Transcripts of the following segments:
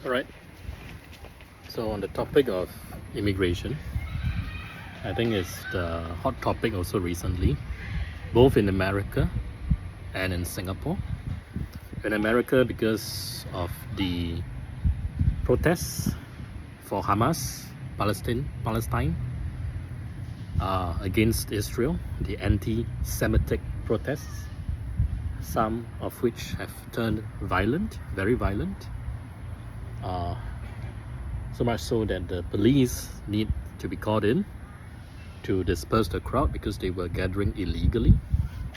All right. So on the topic of immigration, I think it's the hot topic also recently, both in America and in Singapore. In America, because of the protests for Hamas, Palestine against Israel, the anti-Semitic protests, some of which have turned violent, very violent. So much so that the police need to be called in to disperse the crowd because they were gathering illegally.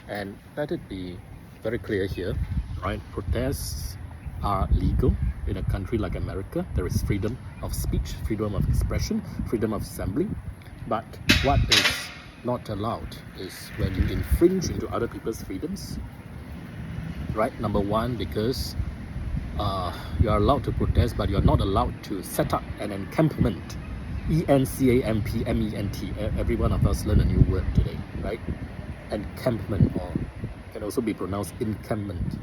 And let it be very clear here, right? Protests are legal in a country like America. There is freedom of speech, freedom of expression, freedom of assembly. But what is not allowed is when you infringe into other people's freedoms, right? Number one, because you are allowed to protest, but you are not allowed to set up an encampment. ENCAMPMENT. Every one of us learned a new word today, right? Encampment, or can also be pronounced encampment,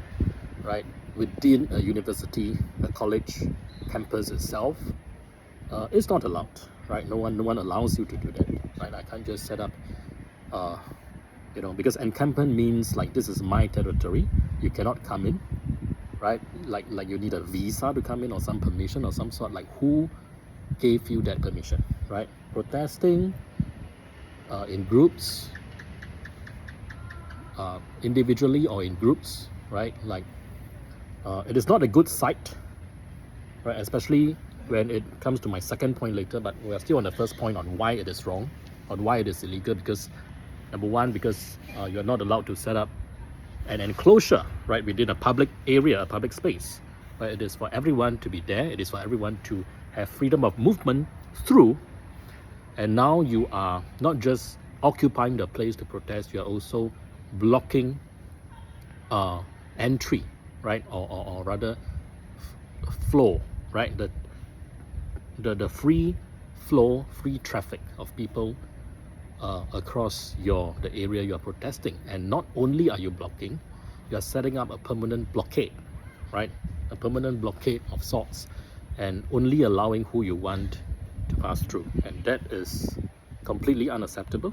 right? Within a university, a college campus itself, it's not allowed, right? No one allows you to do that, right? I can't just set up, because encampment means like this is my territory. You cannot come in. Right, like you need a visa to come in or some permission or some sort. Like who gave you that permission, right? Protesting in groups, individually or in groups, right? Like it is not a good sight, right? Especially when it comes to my second point later, but we are still on the first point on why it is wrong, on why it is illegal. Because number one, because you're not allowed to set up an enclosure, right, within a public area, a public space. But it is for everyone to be there. It is for everyone to have freedom of movement through. And now you are not just occupying the place to protest, you are also blocking entry, right, or rather flow, right, the free flow, free traffic of people across the area you are protesting. And not only are you blocking, you are setting up a permanent blockade, right? A permanent blockade of sorts, and only allowing who you want to pass through. And that is completely unacceptable,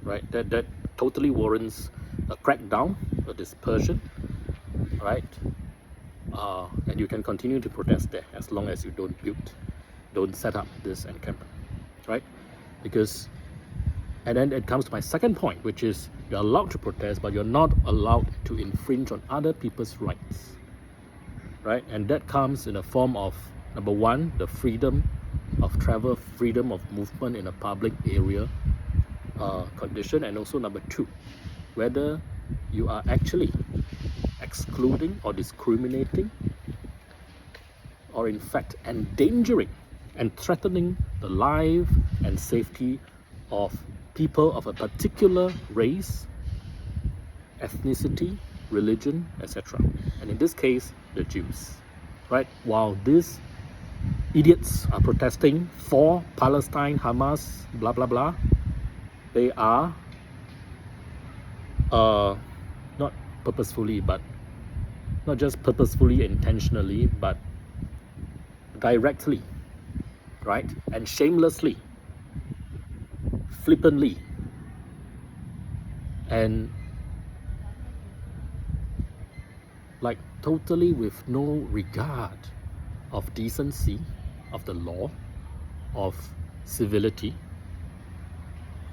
right? That totally warrants a crackdown, a dispersion, right? And you can continue to protest there as long as you don't set up this encampment, right? And then it comes to my second point, which is you're allowed to protest, but you're not allowed to infringe on other people's rights, right? And that comes in the form of, number one, the freedom of travel, freedom of movement in a public area condition, and also number two, whether you are actually excluding or discriminating or in fact endangering and threatening the life and safety of people of a particular race, ethnicity, religion, etc. And in this case, the Jews, right? While these idiots are protesting for Palestine, Hamas, blah blah blah, they are not purposefully, but not just purposefully, intentionally, but directly, right, and shamelessly, flippantly, and like totally with no regard of decency, of the law, of civility,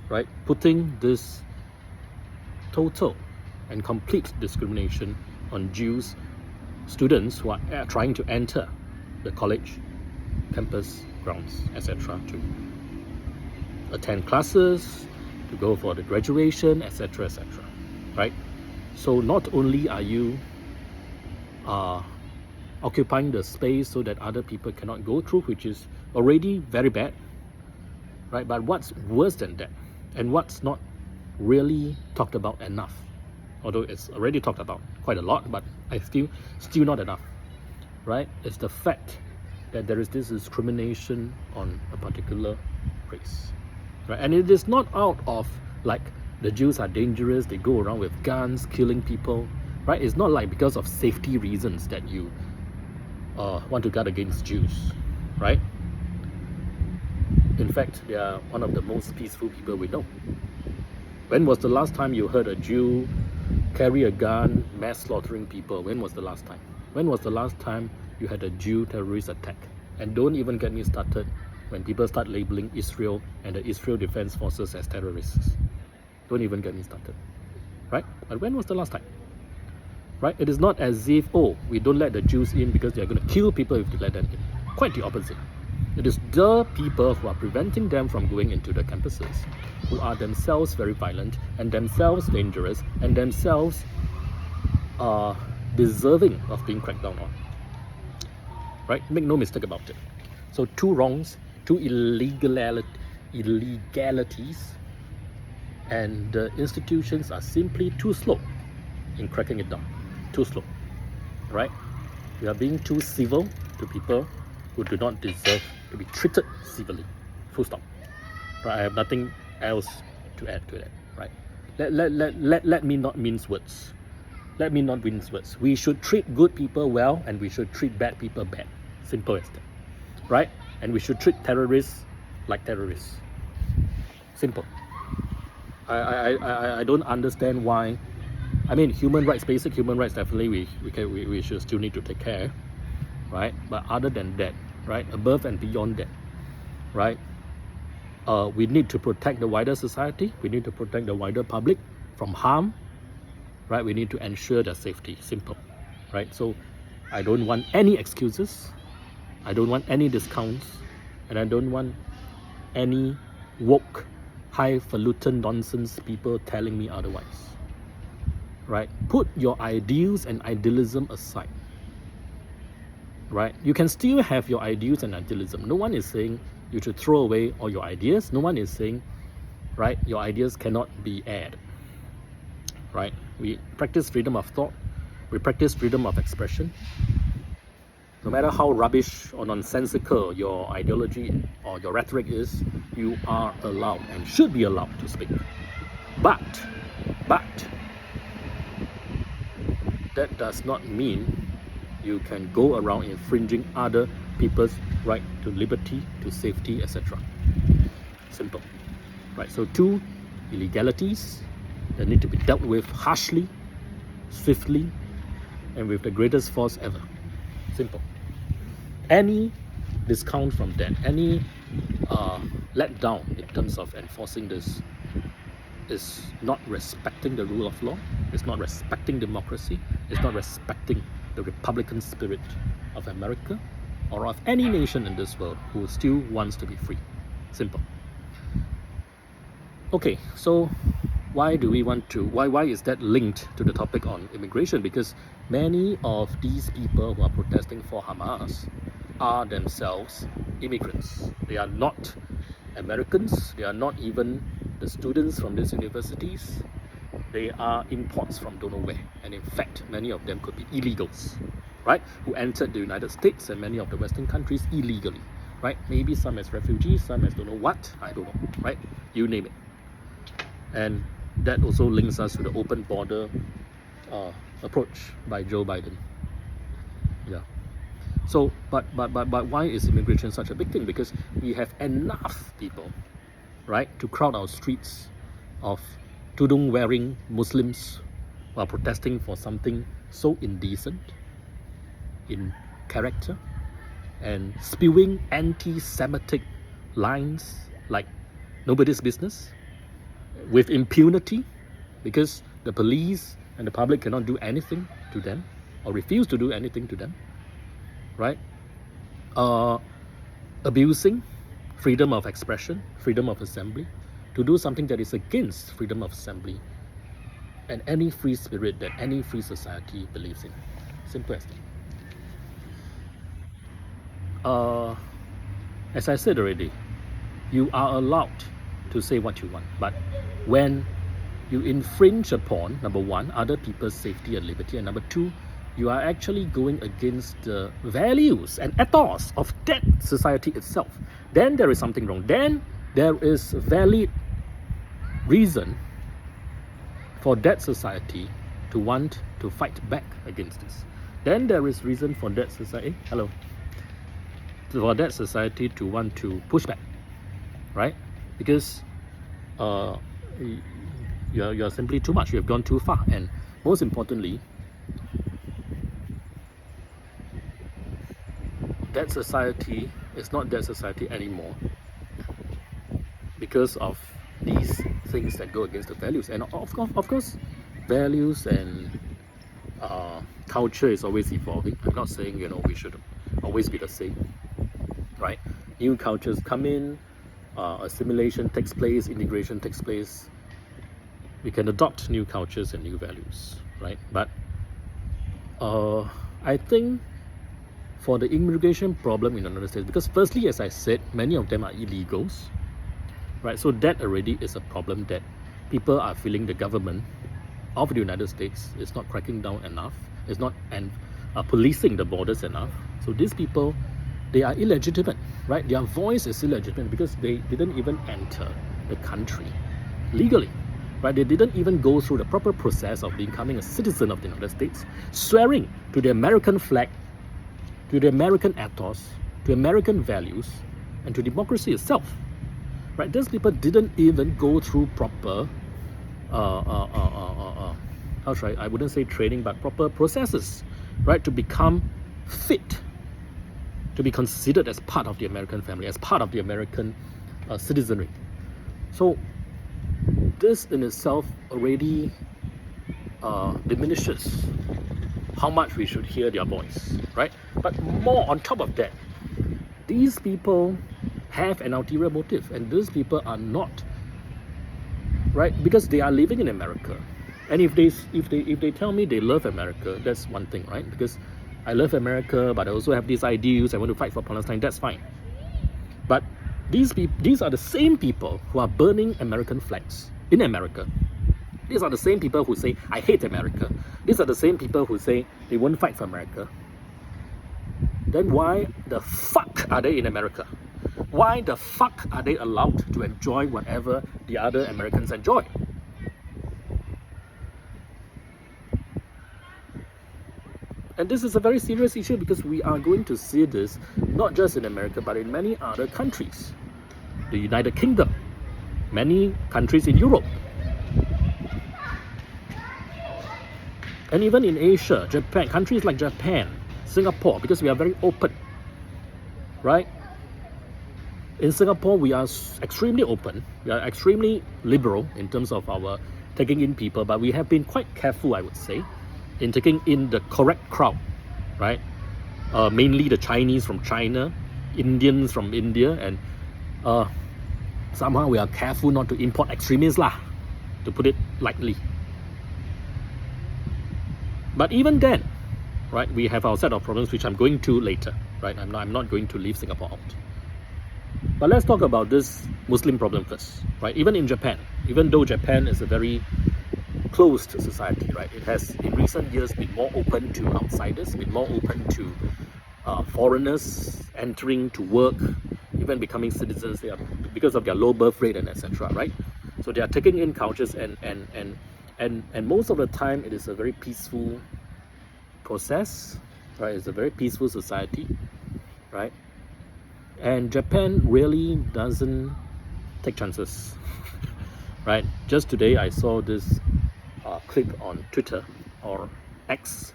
right, putting this total and complete discrimination on Jews students who are trying to enter the college campus grounds, etc., to attend classes, to go for the graduation, etc., etc., right? So not only are you occupying the space so that other people cannot go through, which is already very bad, right? But what's worse than that, and what's not really talked about enough, although it's already talked about quite a lot, but I still not enough, right? It's the fact that there is this discrimination on a particular race, right? And it is not out of like the Jews are dangerous, they go around with guns killing people, right? It's not like because of safety reasons that you want to guard against Jews, right? In fact, they are one of the most peaceful people we know. When was the last time you heard a Jew carry a gun, mass slaughtering people? When was the last time? When was the last time you had a Jew terrorist attack? And don't even get me started when people start labeling Israel and the Israel Defense Forces as terrorists. Don't even get me started, right? But when was the last time? Right? It is not as if, oh, we don't let the Jews in because they are going to kill people if we let them in. Quite the opposite. It is the people who are preventing them from going into the campuses, who are themselves very violent and themselves dangerous and themselves deserving of being cracked down on. Right? Make no mistake about it. So two wrongs, two illegalities, and the institutions are simply too slow in cracking it down. Too slow, right? We are being too civil to people who do not deserve to be treated civilly. Full stop. Right? I have nothing else to add to that. Right? Let me not mince words. Let me not mince words. We should treat good people well, and we should treat bad people bad. Simple as that. Right? And we should treat terrorists like terrorists. Simple. I don't understand why. I mean, human rights, basic human rights, definitely we should still need to take care, right? But other than that, right, above and beyond that, right, we need to protect the wider society. We need to protect the wider public from harm, right? We need to ensure their safety. Simple, right? So I don't want any excuses. I don't want any discounts, and I don't want any woke, highfalutin nonsense people telling me otherwise. Right? Put your ideals and idealism aside. Right? You can still have your ideals and idealism. No one is saying you should throw away all your ideas. No one is saying, right, your ideas cannot be aired. Right? We practice freedom of thought. We practice freedom of expression. No matter how rubbish or nonsensical your ideology or your rhetoric is, you are allowed and should be allowed to speak. But that does not mean you can go around infringing other people's right to liberty, to safety, etc. Simple. Right, so two illegalities that need to be dealt with harshly, swiftly, and with the greatest force ever. Simple. Any discount from that, any let down in terms of enforcing this is not respecting the rule of law, it's not respecting democracy, it's not respecting the Republican spirit of America or of any nation in this world who still wants to be free. Simple. Okay, so why do we want to, why is that linked to the topic on immigration? Because many of these people who are protesting for Hamas are themselves immigrants. They are not Americans, they are not even the students from these universities. They are imports from don't know where, and in fact many of them could be illegals, right, who entered the United States and many of the Western countries illegally, right? Maybe some as refugees, some as don't know what, I don't know, right? You name it. And that also links us to the open border approach by Joe Biden. Yeah. So, but why is immigration such a big thing? Because we have enough people, right, to crowd our streets of tudung wearing Muslims who are protesting for something so indecent in character and spewing anti-Semitic lines like nobody's business with impunity, because the police and the public cannot do anything to them or refuse to do anything to them, right? Abusing freedom of expression, freedom of assembly, to do something that is against freedom of assembly and any free spirit that any free society believes in. Simple as that. As I said already, you are allowed to say what you want, but when you infringe upon, number one, other people's safety and liberty, and number two, you are actually going against the values and ethos of that society itself, then there is something wrong. Then there is valid reason for that society to want to fight back against this. then there is reason for that society, for that society to want to push back, right? Because you're simply too much, you have gone too far. And most importantly, that society is not that society anymore because of these things that go against the values. And of course, values and culture is always evolving. I'm not saying, you know, we should always be the same, right? New cultures come in, assimilation takes place, integration takes place. We can adopt new cultures and new values, right? But I think for the immigration problem in the United States, because firstly, as I said, many of them are illegals, right? So that already is a problem, that people are feeling the government of the United States is not cracking down enough, is not policing the borders enough. So these people, they are illegitimate, right? Their voice is illegitimate because they didn't even enter the country legally, right? They didn't even go through the proper process of becoming a citizen of the United States, swearing to the American flag, to the American ethos, to American values, and to democracy itself, right? These people didn't even go through proper, how should I wouldn't say training, but proper processes, right? To become fit, to be considered as part of the American family, as part of the American citizenry. So this in itself already diminishes how much we should hear their voice, right? But more on top of that, these people have an ulterior motive, and these people are not, right? Because they are living in America, and if they tell me they love America, that's one thing, right? Because I love America, but I also have these ideals, I want to fight for Palestine, that's fine. But these are the same people who are burning American flags in America. These are the same people who say, I hate America. These are the same people who say they won't fight for America. Then why the fuck are they in America? Why the fuck are they allowed to enjoy whatever the other Americans enjoy? And this is a very serious issue because we are going to see this not just in America but in many other countries. The United Kingdom, many countries in Europe, and even in Asia, Japan, countries like Japan, Singapore, because we are very open, right? In Singapore, we are extremely open, we are extremely liberal in terms of our taking in people, but we have been quite careful, I would say, in taking in the correct crowd, right? Mainly the Chinese from China, Indians from India, and somehow we are careful not to import extremists lah, to put it lightly. But even then, right, we have our set of problems which I'm going to later, right? I'm not going to leave Singapore out. But let's talk about this Muslim problem first, right? Even in Japan, even though Japan is a very closed society, right? It has in recent years been more open to outsiders, been more open to foreigners entering to work, even becoming citizens. They are, because of their low birth rate and etc., right? So they are taking in cultures and most of the time it is a very peaceful process, right? It's a very peaceful society, right? And Japan really doesn't take chances, right? Just today I saw this clip on Twitter or X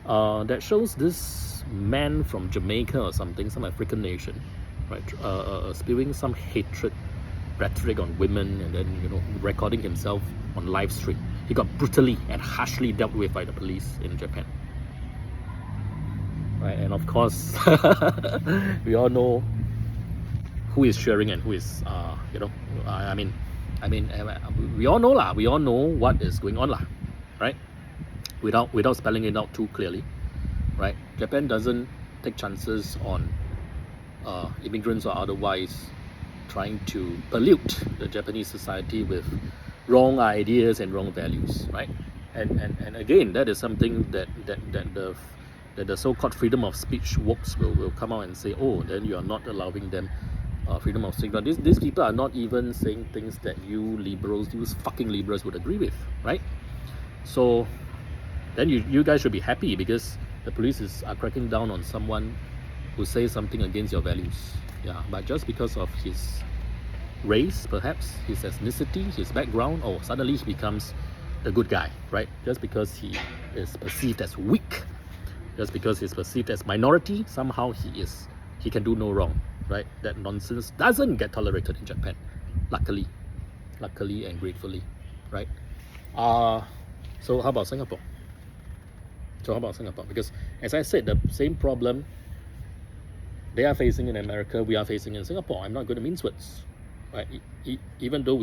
that shows this man from Jamaica or something, some African nation, right? Spewing some hatred rhetoric on women, and then, you know, recording himself on live stream. He got brutally and harshly dealt with by the police in Japan, right? And of course we all know who is sharing and who is you know, I mean we all know lah, we all know what is going on lah, right? Without spelling it out too clearly, right? Japan doesn't take chances on immigrants or otherwise trying to pollute the Japanese society with wrong ideas and wrong values, right? And again, that is something that the so-called freedom of speech wokes will come out and say, oh, then you are not allowing them freedom of speech. But these people are not even saying things that you liberals, you fucking liberals would agree with, right? So then you guys should be happy because the police are cracking down on someone who says something against your values. Yeah, but just because of his race, perhaps his ethnicity, his background, or suddenly he becomes the good guy, right? Just because he is perceived as weak, just because he's perceived as minority, somehow he can do no wrong, right? That nonsense doesn't get tolerated in Japan, luckily and gratefully, right? So how about Singapore? Because as I said, the same problem they are facing in America, we are facing in Singapore. I'm not going to mince words, right? Even though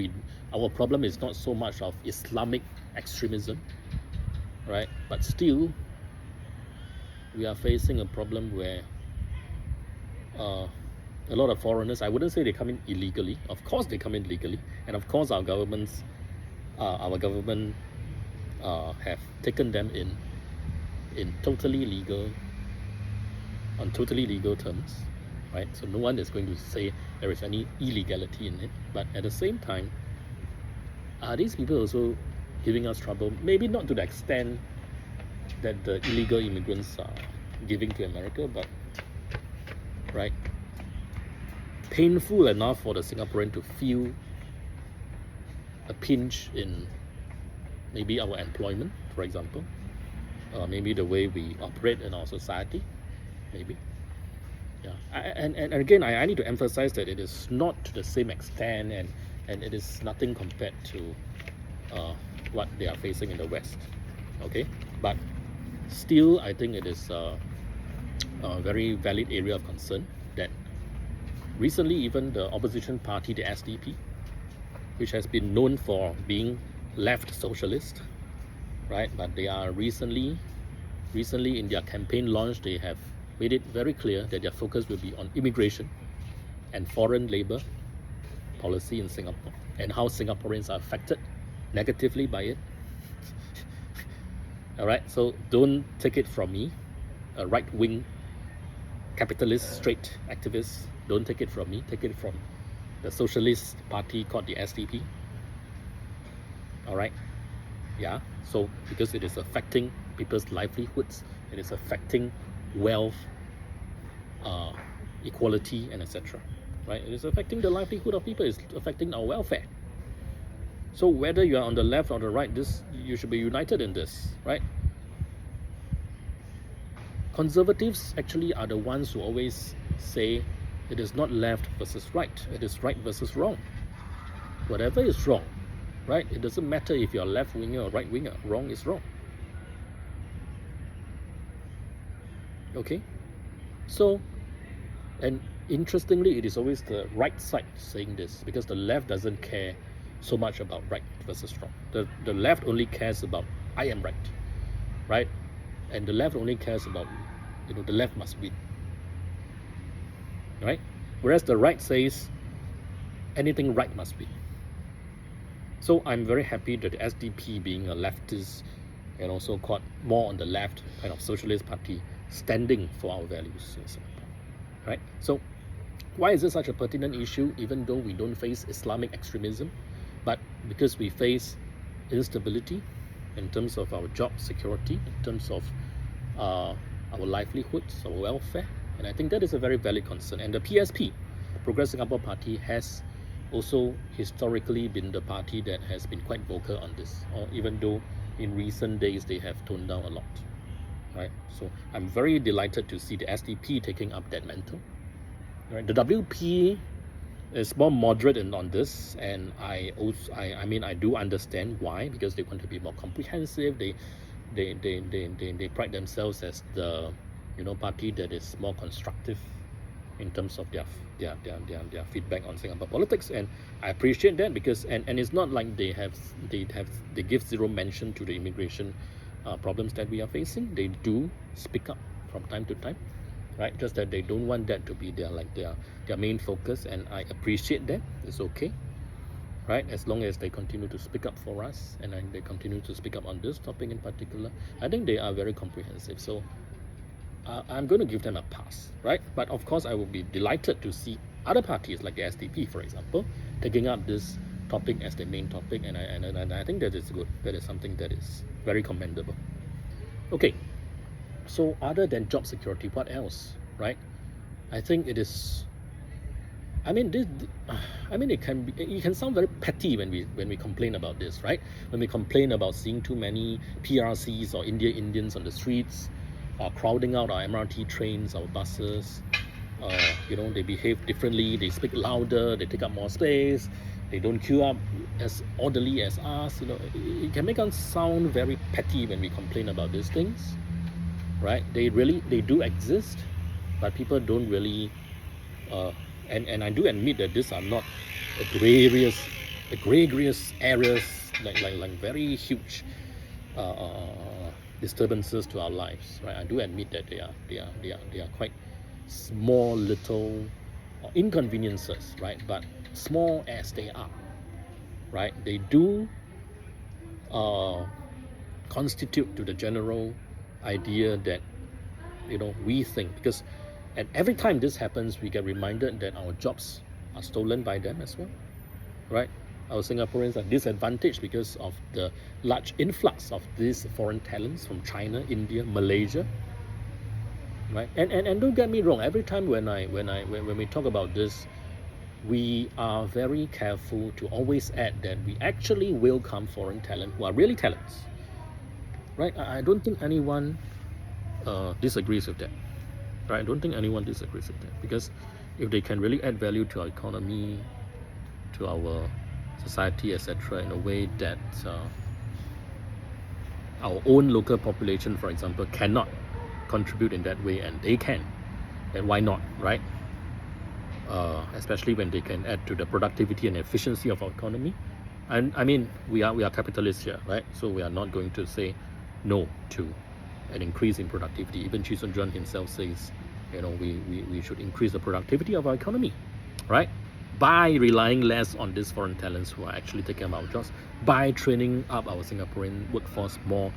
our problem is not so much of Islamic extremism, right? But still, we are facing a problem where a lot of foreigners, I wouldn't say they come in illegally. Of course they come in legally, and of course our government have taken them in totally legal terms, right? So no one is going to say there is any illegality in it. But at the same time, are these people also giving us trouble? Maybe not to the extent that the illegal immigrants are giving to America, but right, painful enough for the Singaporean to feel a pinch in maybe our employment, for example, maybe the way we operate in our society, maybe. Yeah, and again, I need to emphasize that it is not to the same extent, and it is nothing compared to what they are facing in the West. Okay, but still, I think it is a very valid area of concern that recently even the opposition party, the SDP, which has been known for being left socialist, right? But they are recently in their campaign launch, they have made it very clear that their focus will be on immigration and foreign labor policy in Singapore and how Singaporeans are affected negatively by it. All right, so don't take it from me, a right-wing capitalist straight activist. Don't take it from me, take it from the socialist party called the SDP. All right, yeah, so because it is affecting people's livelihoods, it is affecting wealth, equality, and etc. Right, it is affecting the livelihood of people, it's affecting our welfare. So whether you are on the left or the right, you should be united in this, right? Conservatives actually are the ones who always say it is not left versus right, it is right versus wrong. Whatever is wrong, right? It doesn't matter if you're left winger or right winger, wrong is wrong. Okay, so, and interestingly, it is always the right side saying this, because the left doesn't care so much about right versus wrong. The left only cares about I am right? And the left only cares about, the left must win, right? Whereas the right says anything right must win. So I'm very happy that the SDP, being a leftist and also quite more on the left kind of socialist party, standing for our values in Singapore, right? So why is this such a pertinent issue, even though we don't face Islamic extremism, but because we face instability in terms of our job security, in terms of our livelihoods, our welfare, and I think that is a very valid concern. And the PSP, Progress Singapore Party, has also historically been the party that has been quite vocal on this, or even though in recent days they have toned down a lot, right? So I'm very delighted to see the SDP taking up that mantle. Right? The WP is more moderate on this, and I do understand why, because they want to be more comprehensive. They pride themselves as the party that is more constructive in terms of their feedback on Singapore politics, and I appreciate that, because and it's not like they give zero mention to the immigration problems that we are facing. They do speak up from time to time, right? Just that they don't want that to be their main focus, and I appreciate that. It's okay, right? As long as they continue to speak up for us, and they continue to speak up on this topic in particular, I think they are very comprehensive. So I'm going to give them a pass, right? But of course, I will be delighted to see other parties like the SDP, for example, taking up this topic as their main topic, and I think that is good. That is something that is very commendable. Okay, so other than job security, what else, right? I think it is. I mean, it can sound very petty when we complain about this, right? When we complain about seeing too many PRCs or Indians on the streets, crowding out our MRT trains, our buses. They behave differently. They speak louder. They take up more space. They don't queue up as orderly as us. It can make us sound very petty when we complain about these things, right? They do exist, but people don't really. And I do admit that these are not egregious areas like very huge disturbances to our lives, right? I do admit that they are quite small little inconveniences, right? But small as they are, right? They do constitute to the general idea that we think, because and every time this happens, we get reminded that our jobs are stolen by them as well, right? Our Singaporeans are disadvantaged because of the large influx of these foreign talents from China, India, Malaysia, right? And don't get me wrong. Every time when we talk about this, we are very careful to always add that we actually welcome foreign talent who are really talents, right? I don't think anyone disagrees with that. Right? I don't think anyone disagrees with that, because if they can really add value to our economy, to our society, etc., in a way that our own local population, for example, cannot contribute in that way, and they can, then why not, right? Especially when they can add to the productivity and efficiency of our economy. And I mean, we are capitalists here, right? So we are not going to say no to an increase in productivity. Even Chee Soon-juan himself says, we should increase the productivity of our economy, right? By relying less on these foreign talents who are actually taking up our jobs, by training up our Singaporean workforce more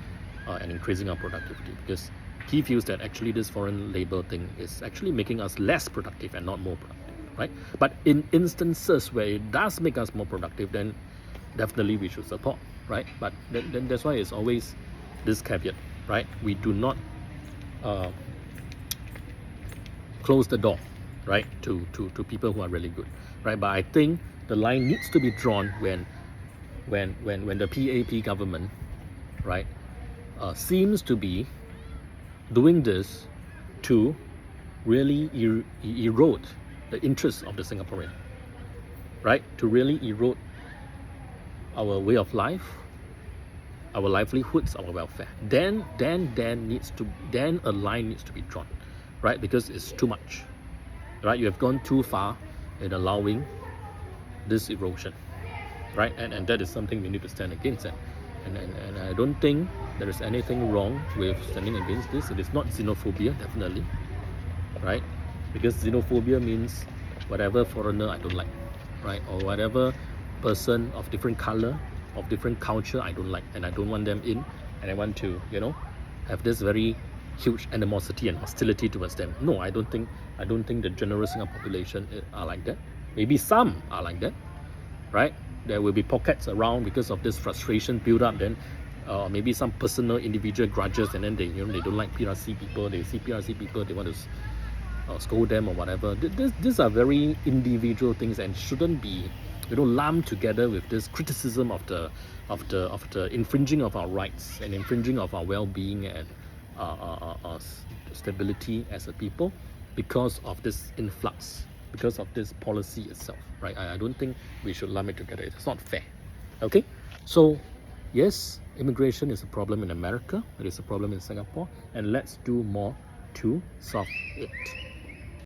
and increasing our productivity. Because he feels that actually this foreign labor thing is actually making us less productive and not more productive, right? But in instances where it does make us more productive, then definitely we should support, right? But then that's why it's always this caveat, right? We do not close the door, right, to people who are really good, right? But I think the line needs to be drawn when the PAP government, right, seems to be doing this to really erode the interests of the Singaporean, right? To really erode our way of life, our livelihoods, our welfare. Then a line needs to be drawn, right? Because it's too much, right? You have gone too far in allowing this erosion, right? And that is something we need to stand against. And I don't think there is anything wrong with standing against this. It is not xenophobia, definitely, right? Because xenophobia means whatever foreigner I don't like, right? Or whatever person of different color, of different culture I don't like, and I don't want them in, and I want to, have this very huge animosity and hostility towards them. No, I don't think the general Singapore population are like that. Maybe some are like that, right? There will be pockets around because of this frustration build up, then maybe some personal individual grudges, and then they don't like PRC people, they see PRC people, they want to scold them or whatever. These are very individual things and shouldn't be lumped together with this criticism of the infringing of our rights and infringing of our well-being and stability as a people because of this influx, because of this policy itself, right? I don't think we should lump it together. It's not fair. Okay, so yes, immigration is a problem in America, it is a problem in Singapore, and let's do more to solve it.